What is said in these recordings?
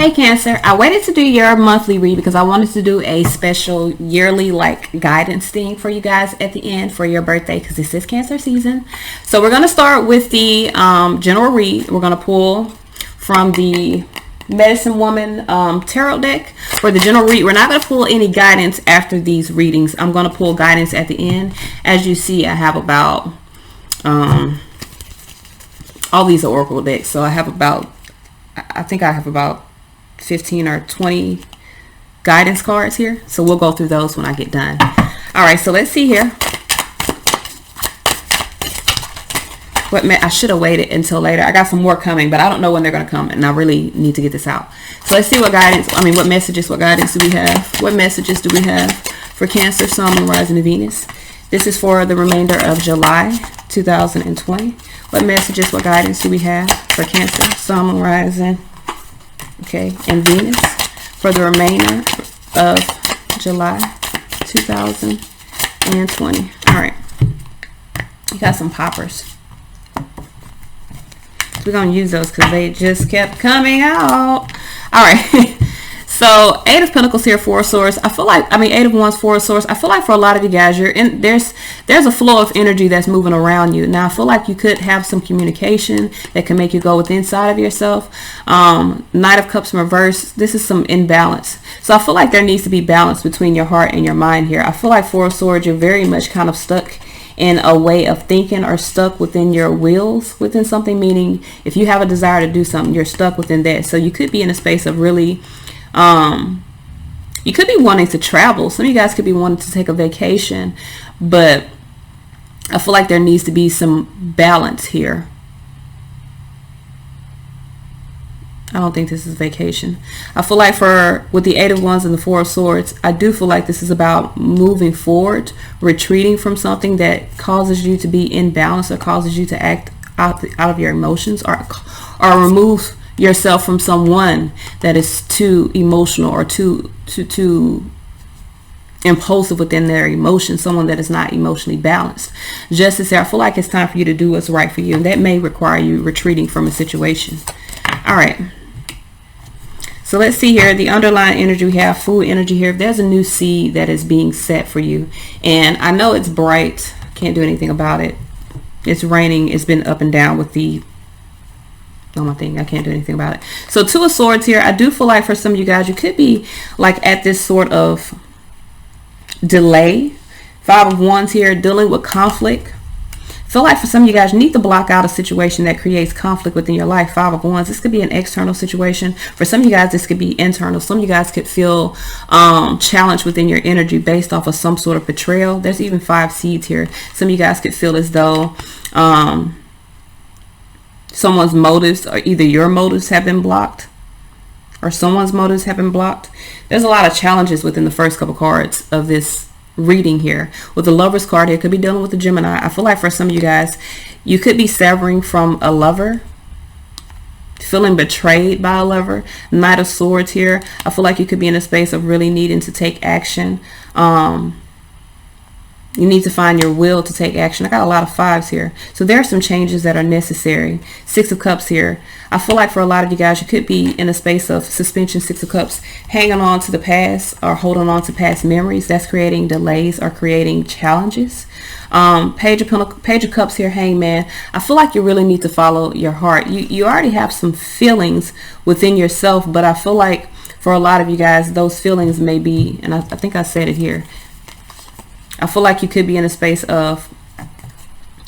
Hey Cancer, I waited to do your monthly read because I wanted to do a special yearly like guidance thing for you guys at the end for your birthday because this is Cancer season. So we're going to start with the general read. We're going to pull from the Medicine Woman tarot deck for the general read. We're not going to pull any guidance after these readings. I'm going to pull guidance at the end. As you see, I have about all these are oracle decks, so I think I have about 15 or 20 guidance cards here, so we'll go through those when I get done. All right, so let's see here. I should have waited until later. I got some more coming, but I don't know when they're going to come, and I really need to get this out. So let's see what messages, what guidance do we have? What messages do we have for Cancer, Sun, Moon, Rising, and Venus? This is for the remainder of July 2020. What messages, what guidance do we have for Cancer, Sun, Moon, Rising, okay, and Venus for the remainder of July 2020? All right, you got some poppers. We're gonna use those because they just kept coming out. All right. So 8 of Pentacles here, 4 of Swords. I feel like, 8 of Wands, 4 of Swords. I feel like for a lot of you guys, there's a flow of energy that's moving around you. Now I feel like you could have some communication that can make you go within inside of yourself. Knight of Cups in reverse. This is some imbalance. So I feel like there needs to be balance between your heart and your mind here. I feel like 4 of Swords, you're very much kind of stuck in a way of thinking or stuck within your wills within something, meaning if you have a desire to do something, you're stuck within that. So you could be in a space of really you could be wanting to travel. Some of you guys could be wanting to take a vacation, but I feel like there needs to be some balance here. I don't think this is vacation. I feel like with the 8 of Wands and the 4 of Swords, I do feel like this is about moving forward, retreating from something that causes you to be imbalance or causes you to act out of your emotions, or remove yourself from someone that is too emotional or too impulsive within their emotions, someone that is not emotionally balanced. Justice here, I feel like it's time for you to do what's right for you, and that may require you retreating from a situation. All right, so let's see here, the underlying energy. We have food energy here. If there's a new seed that is being set for you, and I know it's bright, can't do anything about it. It's raining. It's been up and down with the my thing. I can't do anything about it. So 2 of Swords here. I do feel like for some of you guys, you could be like at this sort of delay. 5 of Wands here, dealing with conflict. I feel like for some of you guys, you need to block out a situation that creates conflict within your life. 5 of Wands. This could be an external situation. For some of you guys, this could be internal. Some of you guys could feel challenged within your energy based off of some sort of betrayal. There's even 5 seeds here. Some of you guys could feel as though someone's motives, or either your motives have been blocked or someone's motives have been blocked. There's a lot of challenges within the first couple cards of this reading here. With the Lover's card here, could be dealing with the Gemini. I feel like for some of you guys, you could be severing from a lover, feeling betrayed by a lover. Knight of Swords here. I feel like you could be in a space of really needing to take action. You need to find your will to take action. I got a lot of 5s here. So there are some changes that are necessary. 6 of Cups here. I feel like for a lot of you guys, you could be in a space of suspension. 6 of Cups, hanging on to the past or holding on to past memories. That's creating delays or creating challenges. Page of Cups here, Hangman. I feel like you really need to follow your heart. You already have some feelings within yourself, but I feel like for a lot of you guys, those feelings may be, and I think I said it here, I feel like you could be in a space of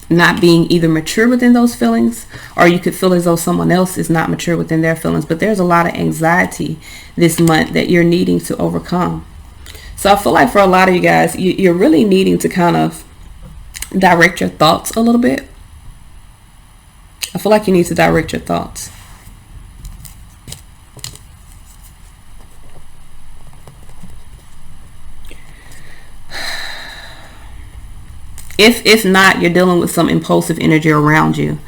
not being either mature within those feelings, or you could feel as though someone else is not mature within their feelings. But there's a lot of anxiety this month that you're needing to overcome. So I feel like for a lot of you guys, you're really needing to kind of direct your thoughts a little bit. I feel like you need to direct your thoughts. If not, you're dealing with some impulsive energy around you.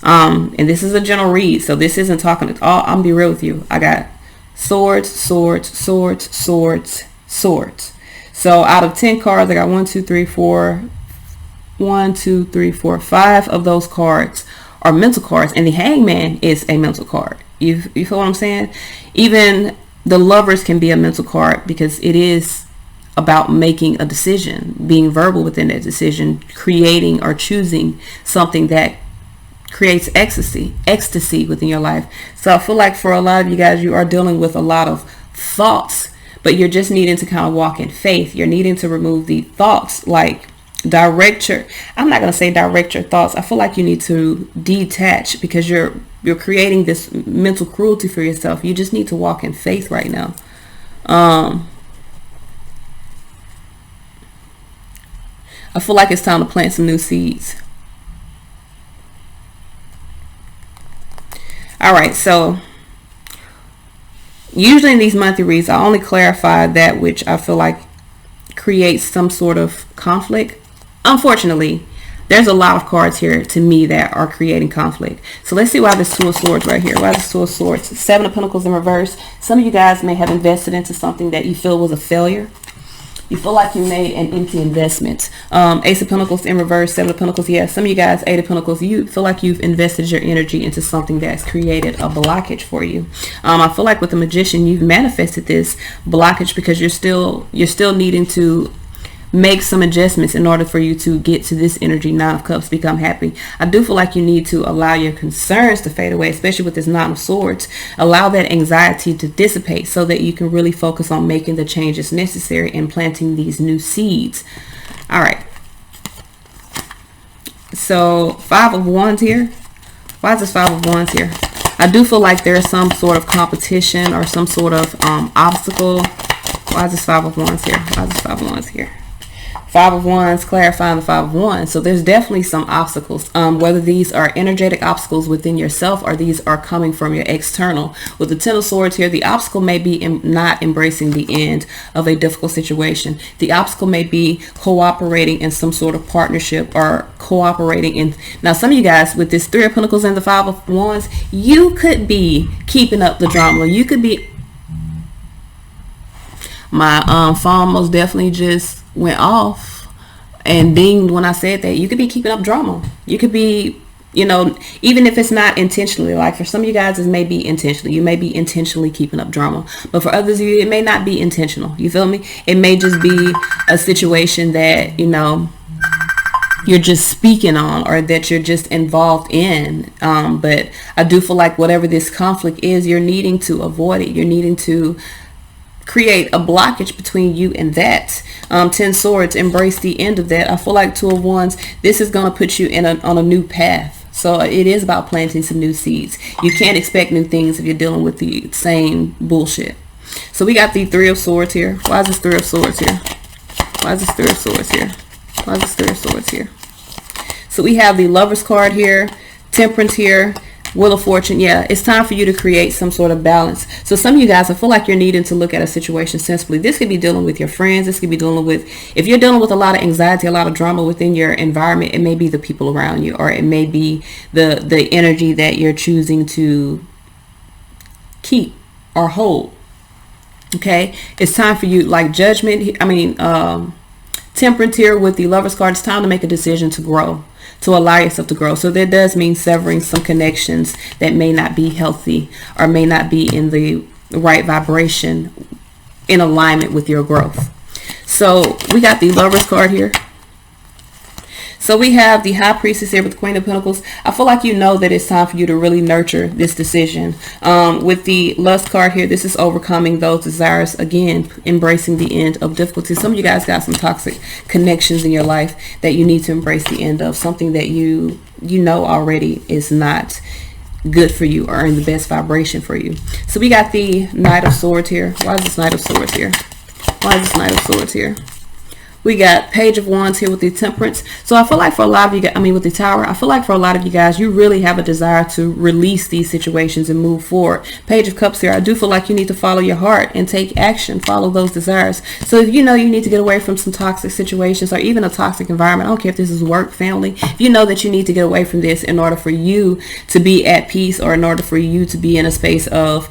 And this is a general read, so this isn't talking at all. I'm gonna be real with you. I got swords, swords, swords, swords, swords. So out of 10 cards, I got 1, 2, 3, 4, 5 of those cards are mental cards, and the Hangman is a mental card. You feel what I'm saying? Even the Lovers can be a mental card because it is about making a decision, being verbal within that decision, creating or choosing something that creates ecstasy within your life. So I feel like for a lot of you guys, you are dealing with a lot of thoughts, but you're just needing to kind of walk in faith. You're needing to remove the thoughts, like I'm not going to say direct your thoughts. I feel like you need to detach because you're creating this mental cruelty for yourself. You just need to walk in faith right now. I feel like it's time to plant some new seeds. All right, so usually in these monthly reads, I only clarify that which I feel like creates some sort of conflict. Unfortunately, there's a lot of cards here to me that are creating conflict. So let's see why this Two of Swords right here. Why this Two of Swords? Seven of Pentacles in reverse. Some of you guys may have invested into something that you feel was a failure. You feel like you made an empty investment. Ace of Pentacles in reverse, Seven of Pentacles. Yeah, some of you guys, Eight of Pentacles, you feel like you've invested your energy into something that's created a blockage for you. I feel like with the Magician, you've manifested this blockage because you're still needing to make some adjustments in order for you to get to this energy. Nine of Cups, become happy. I do feel like you need to allow your concerns to fade away, especially with this Nine of Swords. Allow that anxiety to dissipate so that you can really focus on making the changes necessary and planting these new seeds. All right. So Five of Wands here. Why is this Five of Wands here? I do feel like there's some sort of competition or some sort of obstacle. Why is this Five of Wands here? Why is this Five of Wands here? Five of Wands, clarifying the Five of Wands. So there's definitely some obstacles, whether these are energetic obstacles within yourself or these are coming from your external. With the Ten of Swords here, the obstacle may be not embracing the end of a difficult situation. The obstacle may be cooperating in some sort of partnership or cooperating in. Now, some of you guys with this Three of Pentacles and the Five of Wands, you could be keeping up the drama. You could be. My phone most definitely just went off and dinged when I said that. You could be keeping up drama. You could be, even if it's not intentionally. Like for some of you guys, it may be intentionally. You may be intentionally keeping up drama. But for others of you, it may not be intentional. You feel me? It may just be a situation that, you're just speaking on or that you're just involved in. But I do feel like whatever this conflict is, you're needing to avoid it. You're needing to create a blockage between you and that. Ten Swords, embrace the end of that. I feel like Two of Wands, this is going to put you on a new path. So it is about planting some new seeds. You can't expect new things if you're dealing with the same bullshit. So we got the Three of Swords here. Why is this Three of Swords here? Why is this Three of Swords here? Why is this Three of Swords here? So we have the Lovers card here, Temperance here, Wheel of Fortune. Yeah, it's time for you to create some sort of balance. So some of you guys, I feel like you're needing to look at a situation sensibly. This could be dealing with your friends. This could be dealing with, if you're dealing with a lot of anxiety, a lot of drama within your environment, it may be the people around you, or it may be the energy that you're choosing to keep or hold. Okay, it's time for you, like Judgment. Temperance here with the Lovers card. It's time to make a decision to grow, to allow yourself to grow. So that does mean severing some connections that may not be healthy or may not be in the right vibration in alignment with your growth. So we got the Lovers card here. So we have the High Priestess here with the Queen of Pentacles. I feel like you know that it's time for you to really nurture this decision. With the Lust card here, this is overcoming those desires. Again, embracing the end of difficulty. Some of you guys got some toxic connections in your life that you need to embrace the end of. Something that you know already is not good for you or in the best vibration for you. So we got the Knight of Swords here. Why is this Knight of Swords here? Why is this Knight of Swords here? We got Page of Wands here with the Temperance. So I feel like for a lot of you guys, with the Tower, I feel like for a lot of you guys, you really have a desire to release these situations and move forward. Page of Cups here, I do feel like you need to follow your heart and take action, follow those desires. So if you know you need to get away from some toxic situations or even a toxic environment, I don't care if this is work, family, if you know that you need to get away from this in order for you to be at peace or in order for you to be in a space of,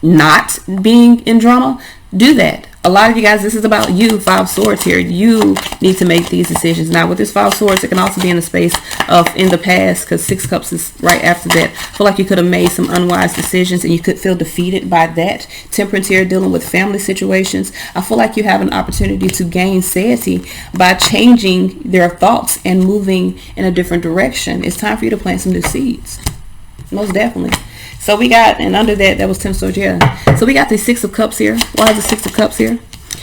not being in drama, do that. A lot of you guys, this is about you. 5 swords here. You need to make these decisions. Now with this 5 swords, it can also be in the space of in the past, because 6 cups is right after that. I feel like you could have made some unwise decisions and you could feel defeated by that. Temperance here, dealing with family situations. I feel like you have an opportunity to gain satiety by changing their thoughts and moving in a different direction. It's time for you to plant some new seeds. Most definitely. So we got, and under that was 10 swords, yeah. So we got the 6 of cups here. Why is the 6 of cups here?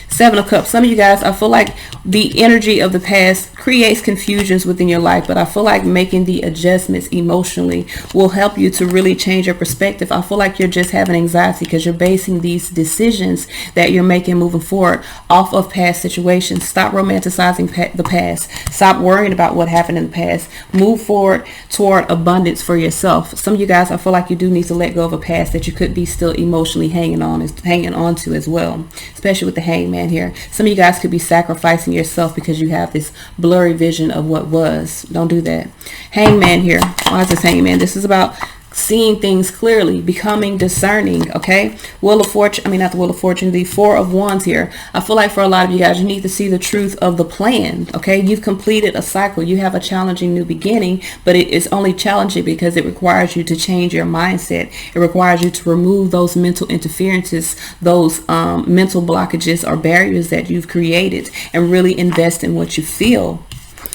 7 of cups. Some of you guys, I feel like the energy of the past creates confusions within your life, but I feel like making the adjustments emotionally will help you to really change your perspective. I feel like you're just having anxiety because you're basing these decisions that you're making moving forward off of past situations. Stop romanticizing the past. Stop worrying about what happened in the past. Move forward toward abundance for yourself. Some of you guys, I feel like you do need to let go of a past that you could be still emotionally hanging on to as well, especially with the hangman here. Some of you guys could be sacrificing yourself because you have this blurry vision of what was. Don't do that. Hangman here. Why is this hangman? This is about seeing things clearly, becoming discerning. Okay, Wheel of Fortune, I mean not the Wheel of Fortune, the 4 of Wands here. I feel like for a lot of you guys, you need to see the truth of the plan. Okay, you've completed a cycle. You have a challenging new beginning, but it is only challenging because it requires you to change your mindset. It requires you to remove those mental interferences, those mental blockages or barriers that you've created, and really invest in what you feel.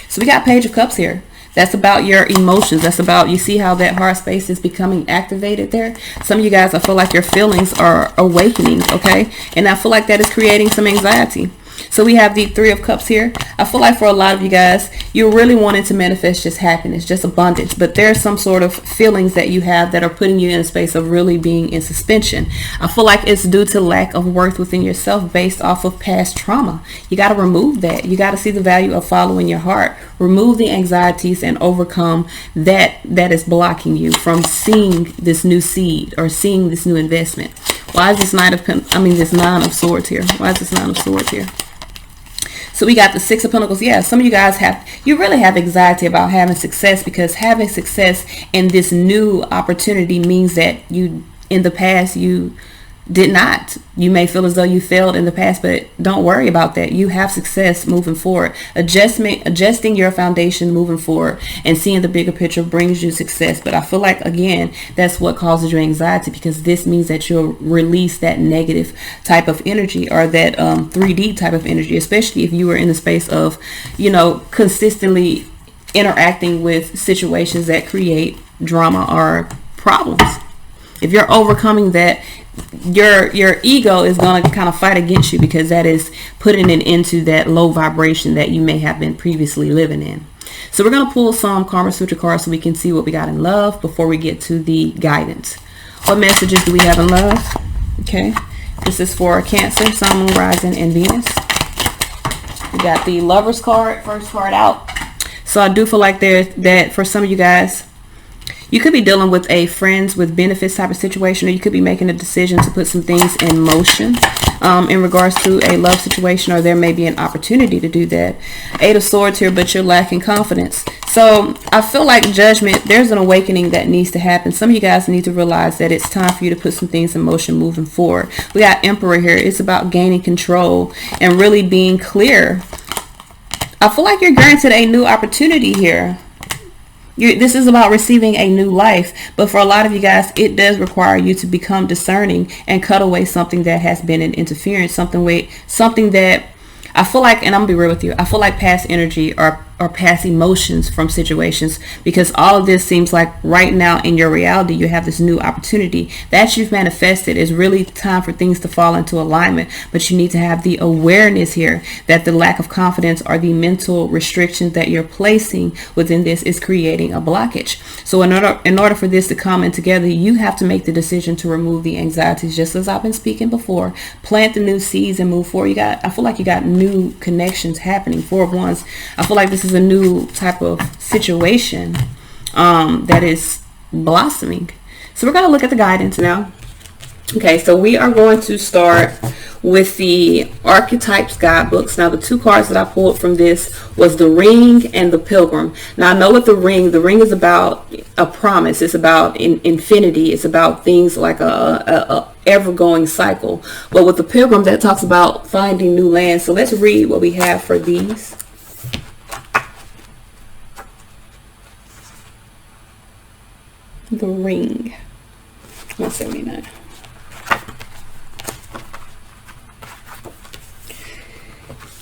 So we got Page of Cups here. That's about your emotions. That's about, you see how that heart space is becoming activated there? Some of you guys, I feel like your feelings are awakening, okay? And I feel like that is creating some anxiety. So we have the 3 of Cups here. I feel like for a lot of you guys, you're really wanting to manifest just happiness, just abundance. But there's some sort of feelings that you have that are putting you in a space of really being in suspension. I feel like it's due to lack of worth within yourself based off of past trauma. You got to remove that. You got to see the value of following your heart. Remove the anxieties and overcome that is blocking you from seeing this new seed or seeing this new investment. Why is this this 9 of Swords here? Why is this 9 of Swords here? So we got the 6 of Pentacles. Yeah, some of you guys you really have anxiety about having success, because having success in this new opportunity means that in the past you did not. You may feel as though you failed in the past, but don't worry about that. You have success moving forward. Adjusting your foundation moving forward and seeing the bigger picture brings you success. But I feel like, again, that's what causes you anxiety, because this means that you'll release that negative type of energy, or that 3D type of energy, especially if you were in the space of, consistently interacting with situations that create drama or problems. If you're overcoming that, your ego is going to kind of fight against you, because that is putting it into that low vibration that you may have been previously living in. So we're going to pull some Karma Sutra cards so we can see what we got in love before we get to the guidance. What messages do we have in love? Okay, this is for Cancer, Sun, Moon, Rising, and Venus. We got the Lovers card, first card out. So I do feel like that for some of you guys, you could be dealing with a friends with benefits type of situation, or you could be making a decision to put some things in motion in regards to a love situation, or there may be an opportunity to do that. 8 of Swords here, but you're lacking confidence. So I feel like Judgment, there's an awakening that needs to happen. Some of you guys need to realize that it's time for you to put some things in motion moving forward. We got Emperor here. It's about gaining control and really being clear. I feel like you're granted a new opportunity here. This is about receiving a new life, but for a lot of you guys, it does require you to become discerning and cut away something that has been an interference, something that I feel like, and I'm gonna be real with you, I feel like past energy or past emotions from situations, because all of this seems like right now in your reality you have this new opportunity that you've manifested. Is really time for things to fall into alignment, but you need to have the awareness here that the lack of confidence or the mental restrictions that you're placing within this is creating a blockage. So in order for this to come in together, you have to make the decision to remove the anxieties, just as I've been speaking before. Plant the new seeds and move forward. I feel like you got new connections happening. 4 of Wands, I feel like this is a new type of situation that is blossoming. So we're going to look at the guidance now. Okay, so we are going to start with the Archetypes guidebooks. Now the 2 cards that I pulled from this was the Ring and the Pilgrim. Now I know with the ring is about a promise. It's about infinity. It's about things like a ever-going cycle. But with the Pilgrim, that talks about finding new land. So let's read what we have for these. The ring, 179.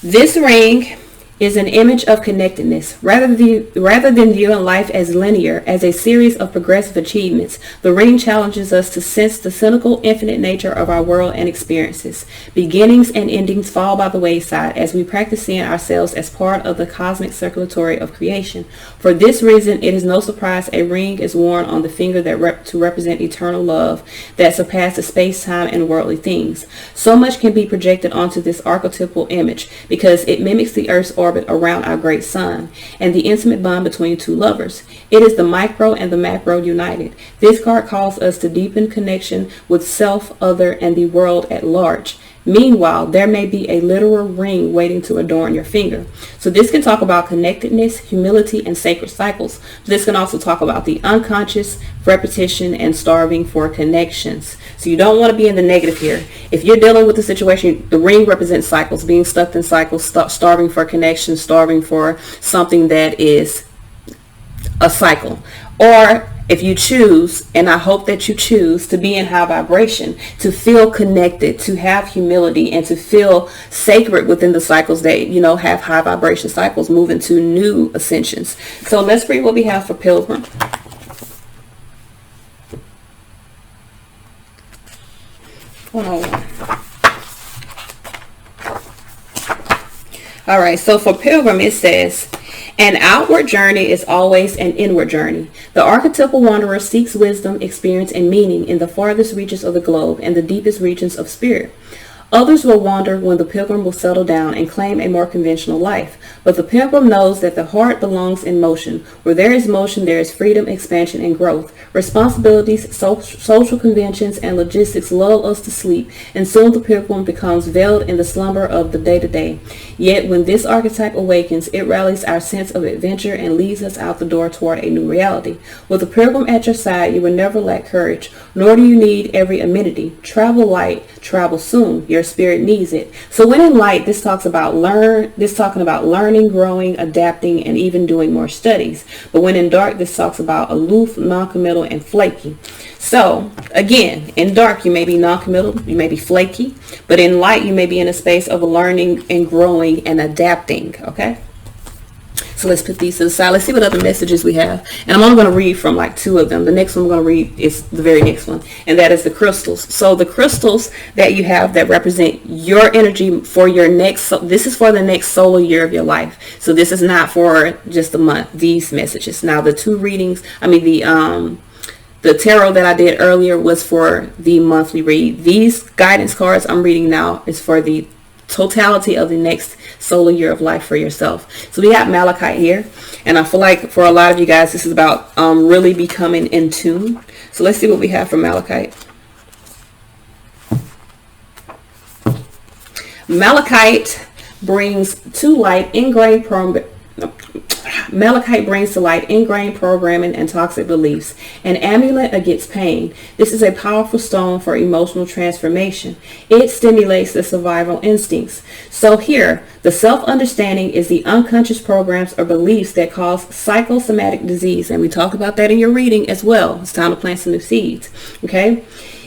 This ring is an image of connectedness. Rather than viewing life as linear, as a series of progressive achievements, the ring challenges us to sense the cyclical, infinite nature of our world and experiences. Beginnings and endings fall by the wayside as we practice seeing ourselves as part of the cosmic circulatory of creation. For this reason, it is no surprise a ring is worn on the finger to represent eternal love that surpasses space-time and worldly things. So much can be projected onto this archetypal image because it mimics the Earth's orbit around our great sun and the intimate bond between two lovers. It is the micro and the macro united. This card calls us to deepen connection with self, other, and the world at large. Meanwhile, there may be a literal ring waiting to adorn your finger. So this can talk about connectedness, humility, and sacred cycles. This can also talk about the unconscious, repetition, and starving for connections. So you don't want to be in the negative here. If you're dealing with the situation, the ring represents cycles, being stuck in cycles, starving for connection, starving for something that is a cycle. Or if you choose, and I hope that you choose, to be in high vibration, to feel connected, to have humility, and to feel sacred within the cycles that, have high vibration cycles, move into new ascensions. So let's read what we have for Pilgrim. All right, so for Pilgrim, it says, an outward journey is always an inward journey. The archetypal wanderer seeks wisdom, experience, and meaning in the farthest reaches of the globe and the deepest regions of spirit. Others will wander when the pilgrim will settle down and claim a more conventional life. But the pilgrim knows that the heart belongs in motion. Where there is motion, there is freedom, expansion, and growth. Responsibilities, social conventions, and logistics lull us to sleep, and soon the pilgrim becomes veiled in the slumber of the day-to-day. Yet when this archetype awakens, it rallies our sense of adventure and leads us out the door toward a new reality. With the pilgrim at your side, you will never lack courage, nor do you need every amenity. Travel light, travel soon. Your spirit needs it. So when in light, this talking about learning, growing, adapting, and even doing more studies. But when in dark, this talks about aloof, non-committal, and flaky. So again, in dark, you may be non-committal, you may be flaky, but in light, you may be in a space of learning and growing and adapting. Okay. So let's put these to the side. Let's see what other messages we have. And I'm only going to read from like two of them. The next one I'm going to read is the very next one. And that is the crystals. So the crystals that you have that represent your energy for your next, this is for the next solar year of your life. So this is not for just a month, these messages. Now the two readings, the tarot that I did earlier was for the monthly read. These guidance cards I'm reading now is for the totality of the next solar year of life for yourself. So we have Malachite here, and I feel like for a lot of you guys this is about really becoming in tune. So let's see what we have for Malachite. Malachite brings to light ingrained programming and toxic beliefs. An amulet against pain. This is a powerful stone for emotional transformation. It stimulates the survival instincts. So here, the self-understanding is the unconscious programs or beliefs that cause psychosomatic disease. And we talked about that in your reading as well. It's time to plant some new seeds. Okay?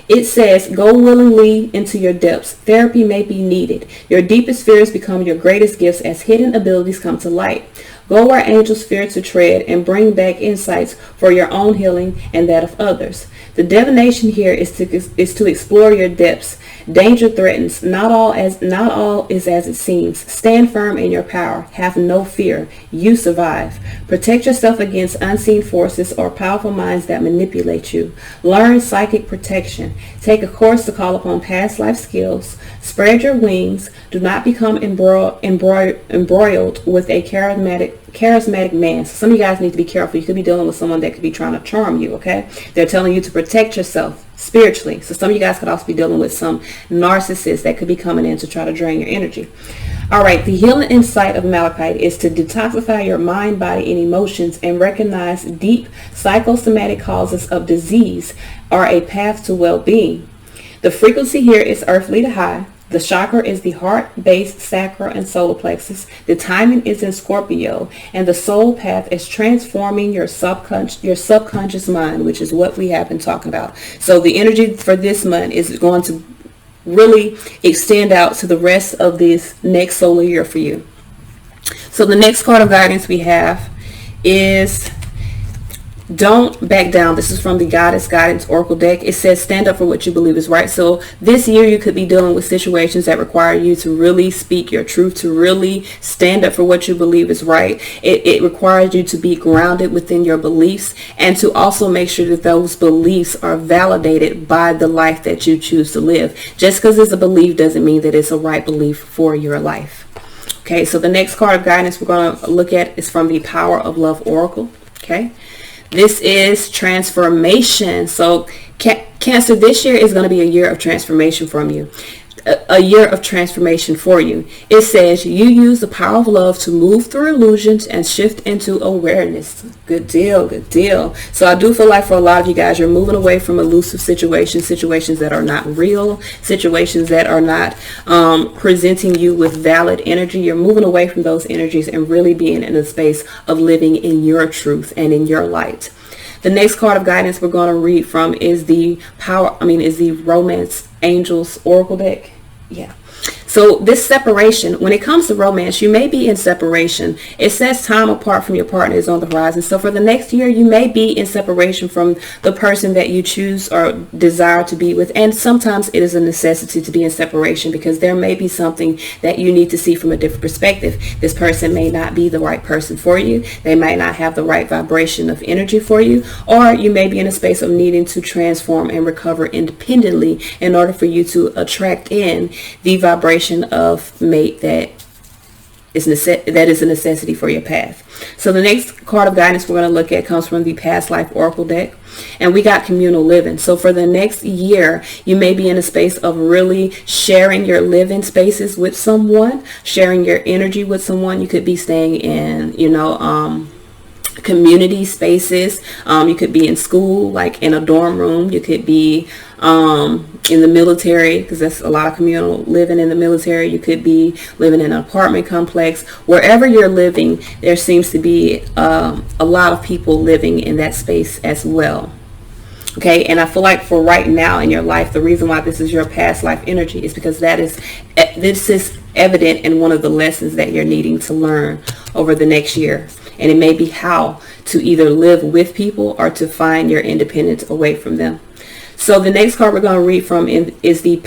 It says, go willingly into your depths. Therapy may be needed. Your deepest fears become your greatest gifts as hidden abilities come to light. Go where angels fear to tread and bring back insights for your own healing and that of others. The divination here is to explore your depths. Danger threatens. Not all is as it seems. Stand firm in your power. Have no fear. You survive. Protect yourself against unseen forces or powerful minds that manipulate you. Learn psychic protection. Take a course to call upon past life skills. Spread your wings. Do not become embroiled with a charismatic man. So some of you guys need to be careful. You could be dealing with someone that could be trying to charm you, okay? They're telling you to protect yourself spiritually. So some of you guys could also be dealing with some narcissists that could be coming in to try to drain your energy. All right, the healing insight of Malachite is to detoxify your mind, body, and emotions and recognize deep psychosomatic causes of disease are a path to well-being. The frequency here is earthly to high. The chakra is the heart, base, sacral, and solar plexus. The timing is in Scorpio, and the soul path is transforming your subconscious mind, which is what we have been talking about. So the energy for this month is going to really extend out to the rest of this next solar year for you. So the next card of guidance we have is don't back down. This is from the Goddess Guidance Oracle deck. It says stand up for what you believe is right. So this year you could be dealing with situations that require you to really speak your truth, to really stand up for what you believe is right. It requires you to be grounded within your beliefs, and to also make sure that those beliefs are validated by the life that you choose to live. Just because it's a belief doesn't mean that it's a right belief for your life. Okay, so the next card of guidance we're going to look at is from the Power of Love Oracle. Okay. This is transformation. So Cancer, this year is going to be a year of transformation from you. A year of transformation for you. It says you use the power of love to move through illusions and shift into awareness. Good deal, good deal. So I do feel like for a lot of you guys, you're moving away from elusive situations that are not real, situations that are not presenting you with valid energy. You're moving away from those energies and really being in a space of living in your truth and in your light. The next card of guidance we're going to read from is the Romance Angels Oracle deck. Yeah. So this separation, when it comes to romance, you may be in separation. It says time apart from your partner is on the horizon. So for the next year, you may be in separation from the person that you choose or desire to be with. And sometimes it is a necessity to be in separation because there may be something that you need to see from a different perspective. This person may not be the right person for you. They might not have the right vibration of energy for you. Or you may be in a space of needing to transform and recover independently in order for you to attract in the vibration of mate that is a necessity for your path. So the next card of guidance we're going to look at comes from the Past Life Oracle deck, and we got communal living. So for the next year, you may be in a space of really sharing your living spaces with someone, sharing your energy with someone. You could be staying in, community spaces. You could be in school, like in a dorm room. You could be in the military, because there's a lot of communal living in the military. You could be living in an apartment complex. Wherever you're living, there seems to be a lot of people living in that space as well. Okay, and I feel like for right now in your life, the reason why this is your past life energy is because this is evident in one of the lessons that you're needing to learn over the next year. And it may be how to either live with people or to find your independence away from them. So the next card we're going to read from is the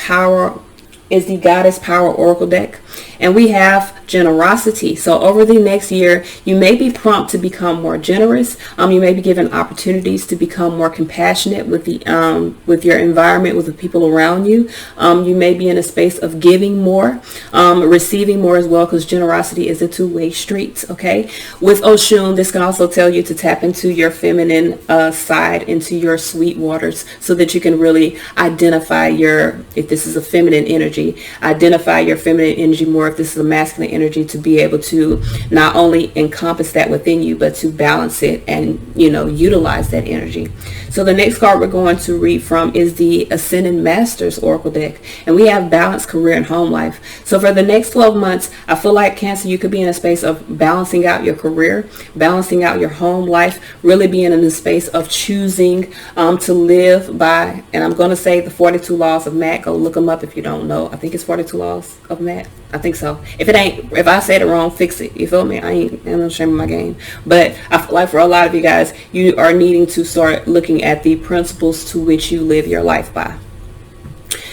Goddess Power Oracle deck. And we have generosity. So over the next year, you may be prompt to become more generous. You may be given opportunities to become more compassionate with your environment, with the people around you. You may be in a space of giving more, receiving more as well, because generosity is a two-way street. Okay. With Oshun, this can also tell you to tap into your feminine side, into your sweet waters, so that you can really identify if this is a feminine energy, identify your feminine energy more. If this is a masculine energy, to be able to not only encompass that within you, but to balance it and utilize that energy. So the next card we're going to read from is the Ascending Masters Oracle deck, and we have balanced career and home life. So for the next 12 months, I feel like Cancer, you could be in a space of balancing out your career, balancing out your home life, really being in a space of choosing to live by, and I'm going to say the 42 laws of Matt. Go look them up if you don't know. I think it's 42 laws of Matt. I think so. If I said it wrong, fix it. You feel me? I'm not ashamed of my game. But I feel like for a lot of you guys, you are needing to start looking at the principles to which you live your life by.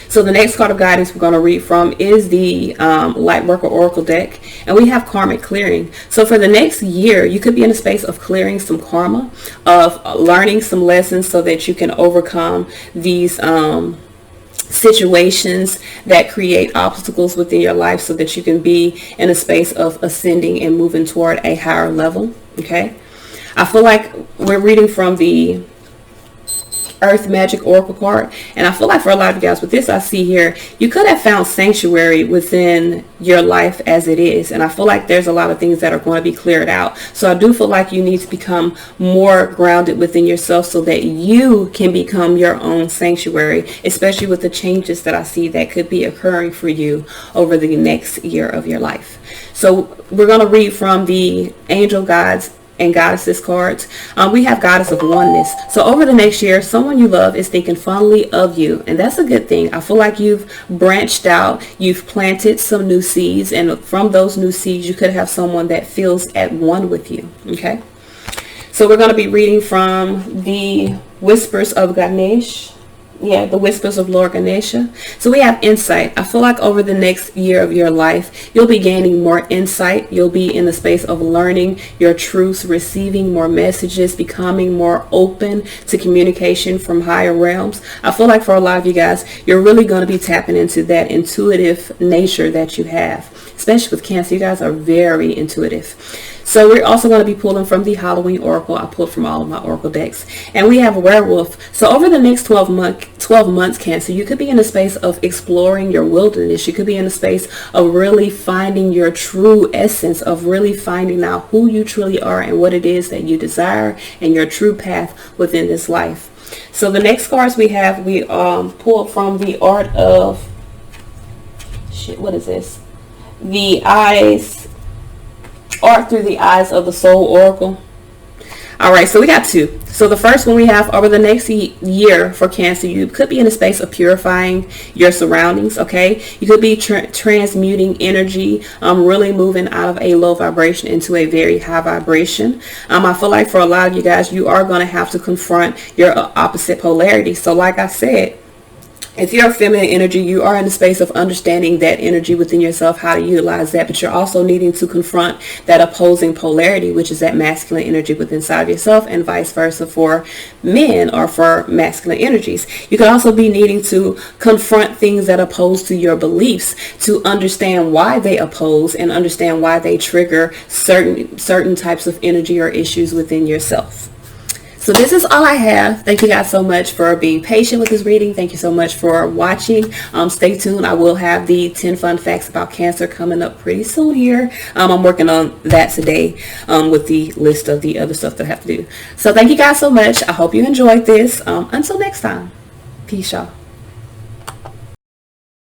So the next card of guidance we're going to read from is the Lightworker Oracle deck, and we have karmic clearing. So for the next year, you could be in a space of clearing some karma, of learning some lessons so that you can overcome these situations that create obstacles within your life, so that you can be in a space of ascending and moving toward a higher level. Okay, I feel like we're reading from the Earth Magic Oracle card. And I feel like for a lot of you guys with this I see here, you could have found sanctuary within your life as it is. And I feel like there's a lot of things that are going to be cleared out. So I do feel like you need to become more grounded within yourself so that you can become your own sanctuary, especially with the changes that I see that could be occurring for you over the next year of your life. So we're going to read from the Angel Gods and Goddesses cards. We have Goddess of Oneness. So over the next year, someone you love is thinking fondly of you, and that's a good thing. I feel like you've branched out, you've planted some new seeds, and from those new seeds you could have someone that feels at one with you. Okay, so we're going to be reading from the Whispers of Ganesh. Yeah, the Whispers of Lord Ganesha. So we have insight. I feel like over the next year of your life, you'll be gaining more insight. You'll be in the space of learning your truths, receiving more messages, becoming more open to communication from higher realms. I feel like for a lot of you guys, you're really going to be tapping into that intuitive nature that you have. Especially with Cancer, you guys are very intuitive. So we're also going to be pulling from the Halloween Oracle. I pulled from all of my Oracle decks. And we have a Werewolf. So over the next 12 months, Cancer, you could be in a space of exploring your wilderness. You could be in a space of really finding your true essence, of really finding out who you truly are and what it is that you desire and your true path within this life. So the next cards we have, we pulled from the Art of... what is this? The Eyes... Art Through the Eyes of the Soul Oracle. Alright, so we got two. So the first one we have, over the next year for Cancer, you could be in a space of purifying your surroundings, okay? You could be transmuting energy, really moving out of a low vibration into a very high vibration. I feel like for a lot of you guys, you are going to have to confront your opposite polarity. So like I said, if you're a feminine energy, you are in the space of understanding that energy within yourself, how to utilize that, but you're also needing to confront that opposing polarity, which is that masculine energy within inside of yourself, and vice versa for men or for masculine energies. You could also be needing to confront things that oppose to your beliefs, to understand why they oppose and understand why they trigger certain types of energy or issues within yourself. So this is all I have. Thank you guys so much for being patient with this reading. Thank you so much for watching. Stay tuned. I will have the 10 fun facts about Cancer coming up pretty soon here. I'm working on that today with the list of the other stuff that I have to do. So thank you guys so much. I hope you enjoyed this. Until next time. Peace, y'all.